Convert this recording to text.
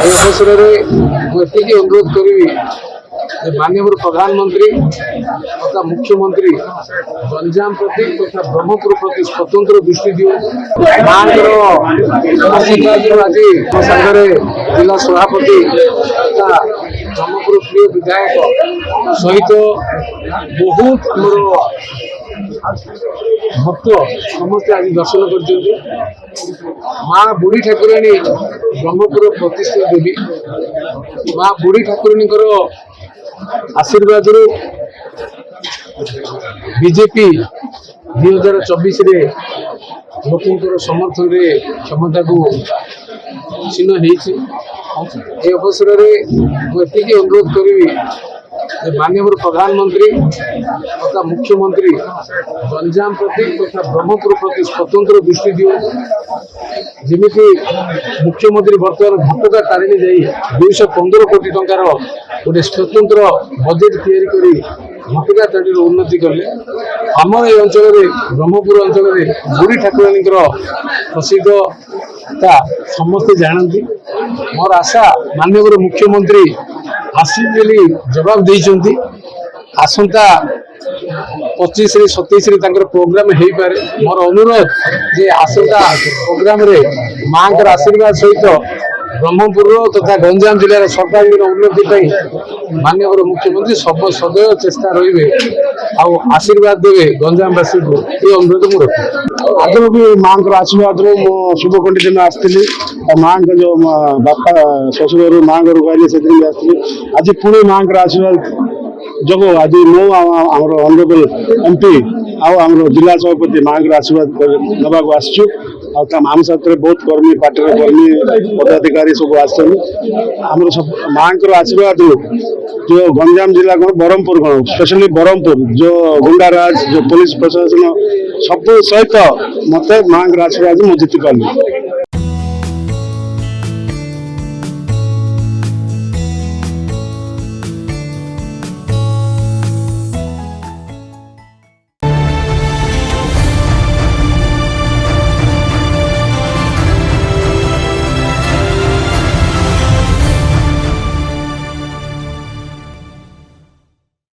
अवसर में मुझे अनुरोध करी माननीय प्रधानमंत्री तथा मुख्यमंत्री गंजाम प्रति तथा ब्रह्मपुर प्रति स्वतंत्र दृष्टि दियो माँ आशीर्वाद आज सागर जिला सभापति तथा ब्रह्मपुर प्रिय विधायक सहित बहुत भक्त समस्त आज दर्शन कर माँ बुढ़ी ठाकुराणी ब्रह्मपुर प्रतिष्ठित देवी माँ बुढ़ी ठाकुराणी आशीर्वाद बीजेपी 2024 लोक समर्थन क्षमता को चिन्ह अवसर में मुझे अनुरोध करी माननीय प्रधानमंत्री तथा मुख्यमंत्री गंजाम प्रति तथा ब्रह्मपुर प्रति स्वतंत्र दृष्टि दियो जमी मुख्यमंत्री बर्तमान घटका तारिणी जा 215 कोटी टंकार गोटे स्वतंत्र बजेट तैयारी घटका ताड़ी उन्नति कले आम ये अंचल ब्रह्मपुर अंचल बुढ़ी ठाकुराणी प्रसिद्धता समस्ते जानती मोर आशा माननीय मुख्यमंत्री आसिक जवाब देती आसंता 25-27 प्रोग्राम हो पारे मोर अनुरोध जे आसंता प्रोग्राम रे माँ आशीर्वाद सहित ब्रह्मपुर तथा गंजाम जिलार सरकार उन्नति माननीय मुख्यमंत्री सब सदैव चेष्टा रे आशीर्वाद देवे गंजामवासी को ये अनुरोध मुझे रखी आगे भी माँ आशीर्वाद मो शुभकंठी दिन आसती माँ का जो बापा शशुर माँ घर गए से आज पुणी माँ आशीर्वाद जो आज मुझे ऑनरेबल एमपी आम जिला सभापति माँ आशीर्वाद नवाक आसचु आम साथ बहुत कर्मी पार्टी कर्मी पदाधिकारी सब आम सब माँ आशीर्वाद जो गंजाम जिला कौन ब्रह्मपुर कौन स्पेशली ब्रह्मपुर जो गुंडाराज जो पुलिस प्रशासन सब सहित मत माँ आशीर्वाद मुझे जीति पार्ली।